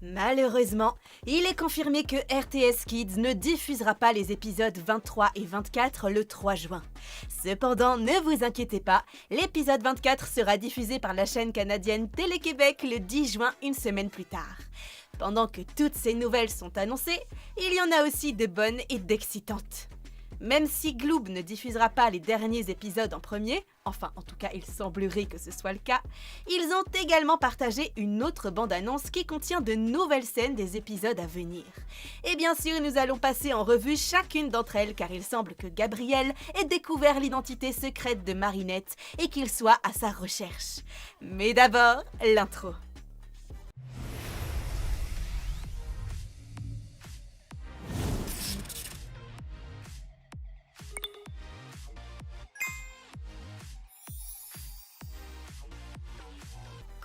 Malheureusement, il est confirmé que RTS Kids ne diffusera pas les épisodes 23 et 24 le 3 juin. Cependant, ne vous inquiétez pas, l'épisode 24 sera diffusé par la chaîne canadienne Télé-Québec le 10 juin, une semaine plus tard. Pendant que toutes ces nouvelles sont annoncées, il y en a aussi de bonnes et d'excitantes. Même si Gloob ne diffusera pas les derniers épisodes en premier, enfin en tout cas il semblerait que ce soit le cas, ils ont également partagé une autre bande-annonce qui contient de nouvelles scènes des épisodes à venir. Et bien sûr nous allons passer en revue chacune d'entre elles car il semble que Gabriel ait découvert l'identité secrète de Marinette et qu'il soit à sa recherche. Mais d'abord, l'intro.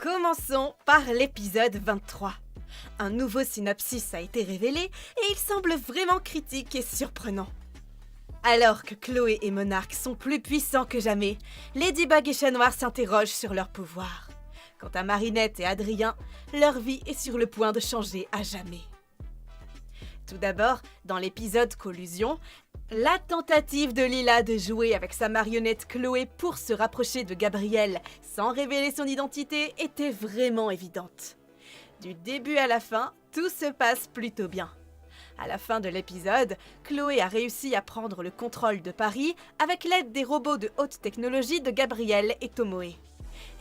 Commençons par l'épisode 23. Un nouveau synopsis a été révélé et il semble vraiment critique et surprenant. Alors que Chloé et Monarch sont plus puissants que jamais, Ladybug et Chat Noir s'interrogent sur leur pouvoir. Quant à Marinette et Adrien, leur vie est sur le point de changer à jamais. Tout d'abord, dans l'épisode Collusion, la tentative de Lila de jouer avec sa marionnette Chloé pour se rapprocher de Gabriel sans révéler son identité était vraiment évidente. Du début à la fin, tout se passe plutôt bien. À la fin de l'épisode, Chloé a réussi à prendre le contrôle de Paris avec l'aide des robots de haute technologie de Gabriel et Tomoe.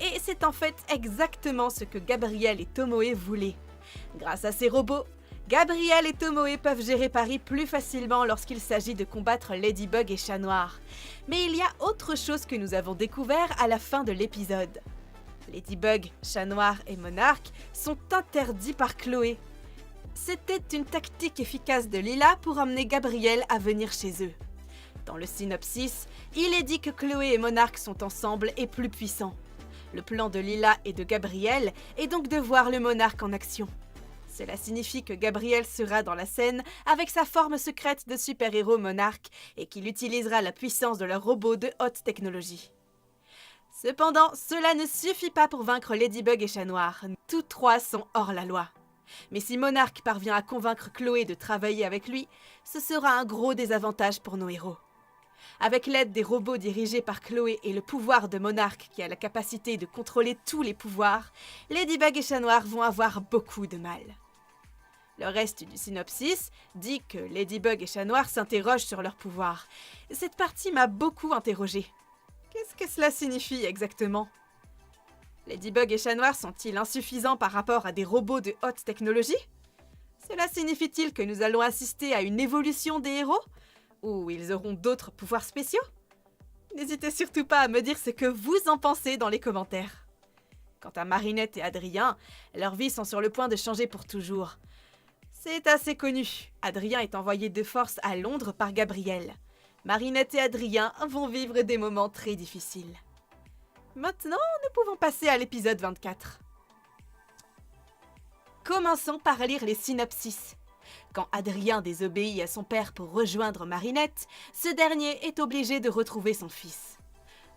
Et c'est en fait exactement ce que Gabriel et Tomoe voulaient. Grâce à ces robots, Gabriel et Tomoe peuvent gérer Paris plus facilement lorsqu'il s'agit de combattre Ladybug et Chat Noir. Mais il y a autre chose que nous avons découvert à la fin de l'épisode. Ladybug, Chat Noir et Monarch sont interdits par Chloé. C'était une tactique efficace de Lila pour emmener Gabriel à venir chez eux. Dans le synopsis, il est dit que Chloé et Monarch sont ensemble et plus puissants. Le plan de Lila et de Gabriel est donc de voir le Monarch en action. Cela signifie que Gabriel sera dans la scène avec sa forme secrète de super-héros Monarch et qu'il utilisera la puissance de leur robot de haute technologie. Cependant, cela ne suffit pas pour vaincre Ladybug et Chat Noir. Tous trois sont hors la loi. Mais si Monarch parvient à convaincre Chloé de travailler avec lui, ce sera un gros désavantage pour nos héros. Avec l'aide des robots dirigés par Chloé et le pouvoir de Monarch qui a la capacité de contrôler tous les pouvoirs, Ladybug et Chat Noir vont avoir beaucoup de mal. Le reste du synopsis dit que Ladybug et Chat Noir s'interrogent sur leur pouvoir. Cette partie m'a beaucoup interrogée. Qu'est-ce que cela signifie exactement ? Ladybug et Chat Noir sont-ils insuffisants par rapport à des robots de haute technologie ? Cela signifie-t-il que nous allons assister à une évolution des héros ? Ou ils auront d'autres pouvoirs spéciaux ? N'hésitez surtout pas à me dire ce que vous en pensez dans les commentaires. Quant à Marinette et Adrien, leurs vies sont sur le point de changer pour toujours. C'est assez connu, Adrien est envoyé de force à Londres par Gabriel. Marinette et Adrien vont vivre des moments très difficiles. Maintenant, nous pouvons passer à l'épisode 24. Commençons par lire les synopsis. Quand Adrien désobéit à son père pour rejoindre Marinette, ce dernier est obligé de retrouver son fils.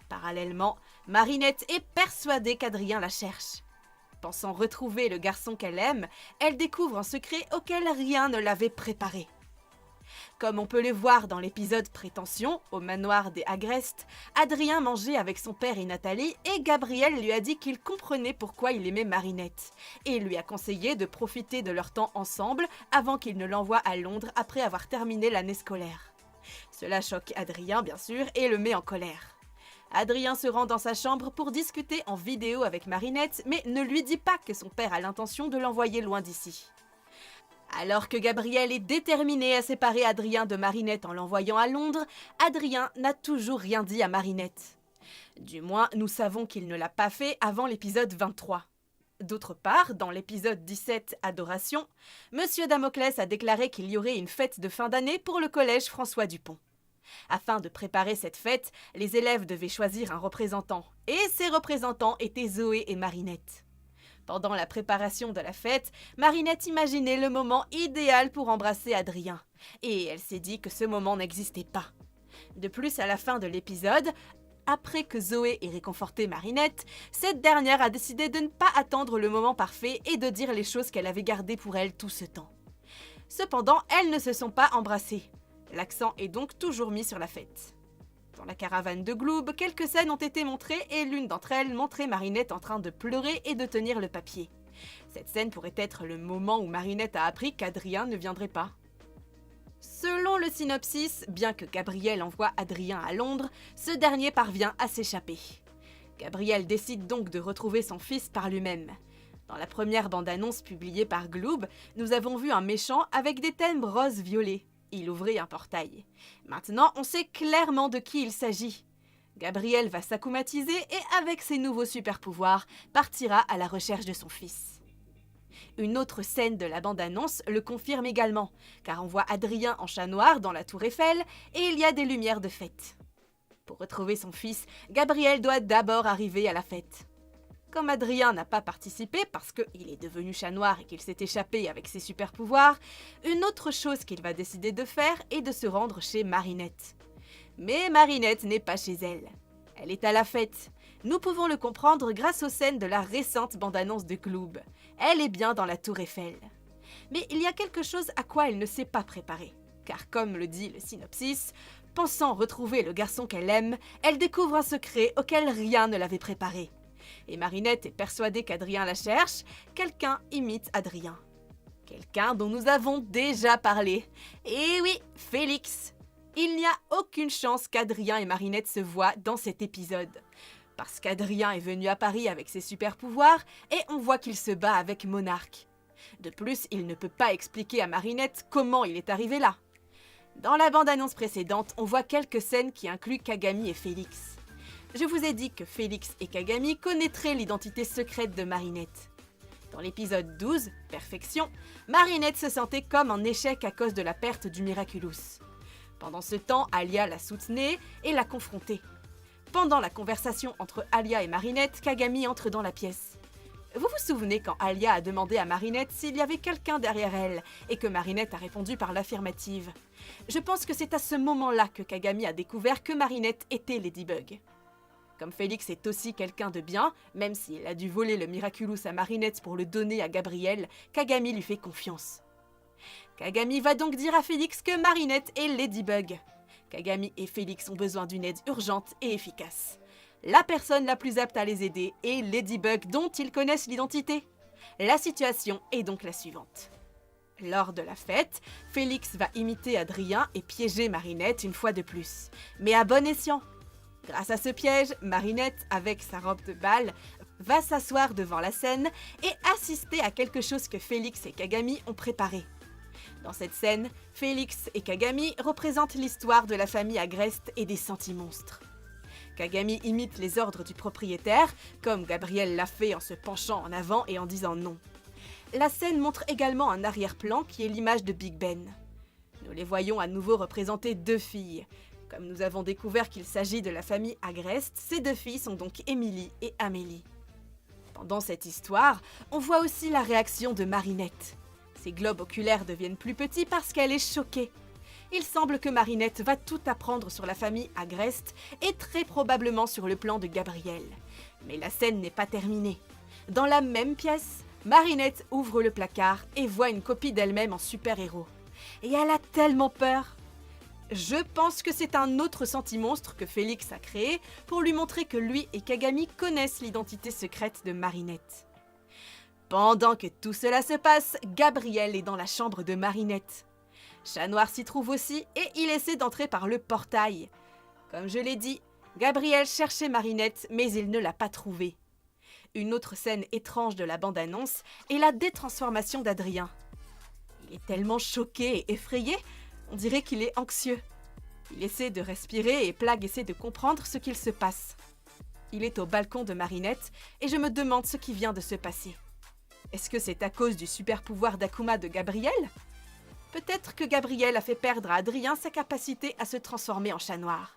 Parallèlement, Marinette est persuadée qu'Adrien la cherche. Pensant retrouver le garçon qu'elle aime, elle découvre un secret auquel rien ne l'avait préparé. Comme on peut le voir dans l'épisode Prétention, au manoir des Agreste, Adrien mangeait avec son père et Nathalie et Gabriel lui a dit qu'il comprenait pourquoi il aimait Marinette et lui a conseillé de profiter de leur temps ensemble avant qu'il ne l'envoie à Londres après avoir terminé l'année scolaire. Cela choque Adrien bien sûr et le met en colère. Adrien se rend dans sa chambre pour discuter en vidéo avec Marinette mais ne lui dit pas que son père a l'intention de l'envoyer loin d'ici. Alors que Gabriel est déterminé à séparer Adrien de Marinette en l'envoyant à Londres, Adrien n'a toujours rien dit à Marinette. Du moins, nous savons qu'il ne l'a pas fait avant l'épisode 23. D'autre part, dans l'épisode 17, Adoration, Monsieur Damoclès a déclaré qu'il y aurait une fête de fin d'année pour le collège François Dupont. Afin de préparer cette fête, les élèves devaient choisir un représentant, et ces représentants étaient Zoé et Marinette. Pendant la préparation de la fête, Marinette imaginait le moment idéal pour embrasser Adrien, et elle s'est dit que ce moment n'existait pas. De plus, à la fin de l'épisode, après que Zoé ait réconforté Marinette, cette dernière a décidé de ne pas attendre le moment parfait et de dire les choses qu'elle avait gardées pour elle tout ce temps. Cependant, elles ne se sont pas embrassées. L'accent est donc toujours mis sur la fête. Dans la caravane de Gloob, quelques scènes ont été montrées et l'une d'entre elles montrait Marinette en train de pleurer et de tenir le papier. Cette scène pourrait être le moment où Marinette a appris qu'Adrien ne viendrait pas. Selon le synopsis, bien que Gabriel envoie Adrien à Londres, ce dernier parvient à s'échapper. Gabriel décide donc de retrouver son fils par lui-même. Dans la première bande-annonce publiée par Gloob, nous avons vu un méchant avec des thèmes rose-violet. Il ouvrait un portail. Maintenant, on sait clairement de qui il s'agit. Gabriel va s'acclimatiser et avec ses nouveaux super-pouvoirs, partira à la recherche de son fils. Une autre scène de la bande-annonce le confirme également, car on voit Adrien en chat noir dans la tour Eiffel et il y a des lumières de fête. Pour retrouver son fils, Gabriel doit d'abord arriver à la fête. Comme Adrien n'a pas participé parce qu'il est devenu chat noir et qu'il s'est échappé avec ses super-pouvoirs, une autre chose qu'il va décider de faire est de se rendre chez Marinette. Mais Marinette n'est pas chez elle. Elle est à la fête. Nous pouvons le comprendre grâce aux scènes de la récente bande-annonce de Gloob. Elle est bien dans la tour Eiffel. Mais il y a quelque chose à quoi elle ne s'est pas préparée. Car comme le dit le synopsis, pensant retrouver le garçon qu'elle aime, elle découvre un secret auquel rien ne l'avait préparé. Et Marinette est persuadée qu'Adrien la cherche, quelqu'un imite Adrien. Quelqu'un dont nous avons déjà parlé. Et oui, Félix. Il n'y a aucune chance qu'Adrien et Marinette se voient dans cet épisode. Parce qu'Adrien est venu à Paris avec ses super-pouvoirs et on voit qu'il se bat avec Monarque. De plus, il ne peut pas expliquer à Marinette comment il est arrivé là. Dans la bande-annonce précédente, on voit quelques scènes qui incluent Kagami et Félix. Je vous ai dit que Félix et Kagami connaîtraient l'identité secrète de Marinette. Dans l'épisode 12, Perfection, Marinette se sentait comme en échec à cause de la perte du Miraculous. Pendant ce temps, Alia la soutenait et la confrontait. Pendant la conversation entre Alia et Marinette, Kagami entre dans la pièce. Vous vous souvenez quand Alia a demandé à Marinette s'il y avait quelqu'un derrière elle et que Marinette a répondu par l'affirmative. Je pense que c'est à ce moment-là que Kagami a découvert que Marinette était Ladybug. Comme Félix est aussi quelqu'un de bien, même s'il a dû voler le Miraculous à Marinette pour le donner à Gabriel, Kagami lui fait confiance. Kagami va donc dire à Félix que Marinette est Ladybug. Kagami et Félix ont besoin d'une aide urgente et efficace. La personne la plus apte à les aider est Ladybug dont ils connaissent l'identité. La situation est donc la suivante. Lors de la fête, Félix va imiter Adrien et piéger Marinette une fois de plus. Mais à bon escient. Grâce à ce piège, Marinette, avec sa robe de bal, va s'asseoir devant la scène et assister à quelque chose que Félix et Kagami ont préparé. Dans cette scène, Félix et Kagami représentent l'histoire de la famille Agreste et des sentimonstres. Kagami imite les ordres du propriétaire, comme Gabriel l'a fait en se penchant en avant et en disant non. La scène montre également un arrière-plan qui est l'image de Big Ben. Nous les voyons à nouveau représenter deux filles. Comme nous avons découvert qu'il s'agit de la famille Agreste, ces deux filles sont donc Émilie et Amélie. Pendant cette histoire, on voit aussi la réaction de Marinette. Ses globes oculaires deviennent plus petits parce qu'elle est choquée. Il semble que Marinette va tout apprendre sur la famille Agreste et très probablement sur le plan de Gabriel. Mais la scène n'est pas terminée. Dans la même pièce, Marinette ouvre le placard et voit une copie d'elle-même en super-héros. Et elle a tellement peur. Je pense que c'est un autre sentimonstre que Félix a créé pour lui montrer que lui et Kagami connaissent l'identité secrète de Marinette. Pendant que tout cela se passe, Gabriel est dans la chambre de Marinette. Chat Noir s'y trouve aussi et il essaie d'entrer par le portail. Comme je l'ai dit, Gabriel cherchait Marinette mais il ne l'a pas trouvée. Une autre scène étrange de la bande-annonce est la détransformation d'Adrien. Il est tellement choqué et effrayé, on dirait qu'il est anxieux. Il essaie de respirer et Plagg essaie de comprendre ce qu'il se passe. Il est au balcon de Marinette et je me demande ce qui vient de se passer. Est-ce que c'est à cause du super pouvoir d'Akuma de Gabriel ? Peut-être que Gabriel a fait perdre à Adrien sa capacité à se transformer en chat noir.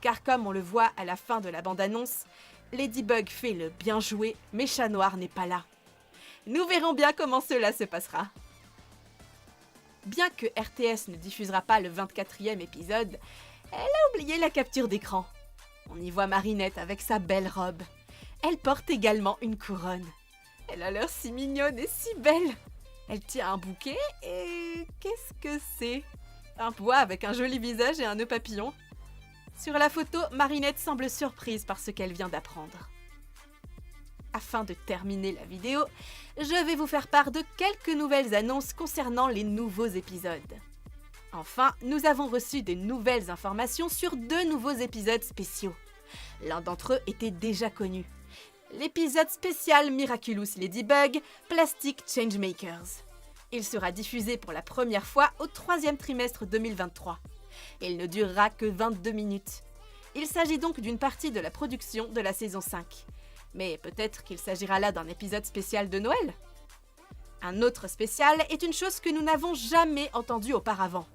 Car comme on le voit à la fin de la bande-annonce, Ladybug fait le bien joué, mais Chat Noir n'est pas là. Nous verrons bien comment cela se passera. Bien que RTS ne diffusera pas le 24e épisode, elle a oublié la capture d'écran. On y voit Marinette avec sa belle robe. Elle porte également une couronne. Elle a l'air si mignonne et si belle. Elle tient un bouquet et... qu'est-ce que c'est? Un bois avec un joli visage et un nœud papillon. Sur la photo, Marinette semble surprise par ce qu'elle vient d'apprendre. Afin de terminer la vidéo, je vais vous faire part de quelques nouvelles annonces concernant les nouveaux épisodes. Enfin, nous avons reçu de nouvelles informations sur 2 nouveaux épisodes spéciaux. L'un d'entre eux était déjà connu. L'épisode spécial Miraculous Ladybug, Plastic Changemakers. Il sera diffusé pour la première fois au 3e trimestre 2023. Il ne durera que 22 minutes. Il s'agit donc d'une partie de la production de la saison 5. Mais peut-être qu'il s'agira là d'un épisode spécial de Noël. Un autre spécial est une chose que nous n'avons jamais entendue auparavant.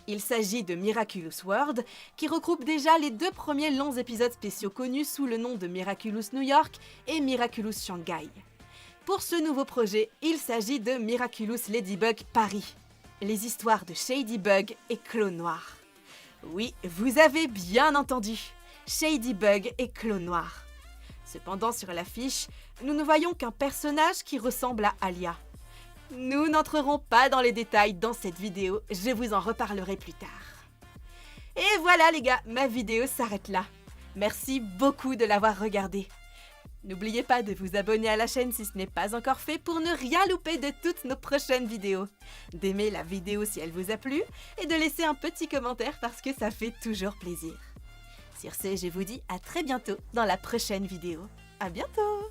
Il s'agit de Miraculous World, qui regroupe déjà les 2 premiers longs épisodes spéciaux connus sous le nom de Miraculous New York et Miraculous Shanghai. Pour ce nouveau projet, il s'agit de Miraculous Ladybug Paris, les histoires de Shadybug et Clone Noir. Oui, vous avez bien entendu, Shadybug et Clone Noir. Cependant, sur l'affiche, nous ne voyons qu'un personnage qui ressemble à Alia. Nous n'entrerons pas dans les détails dans cette vidéo, je vous en reparlerai plus tard. Et voilà les gars, ma vidéo s'arrête là. Merci beaucoup de l'avoir regardée. N'oubliez pas de vous abonner à la chaîne si ce n'est pas encore fait pour ne rien louper de toutes nos prochaines vidéos. D'aimer la vidéo si elle vous a plu et de laisser un petit commentaire parce que ça fait toujours plaisir. Sur ce, je vous dis à très bientôt dans la prochaine vidéo. À bientôt!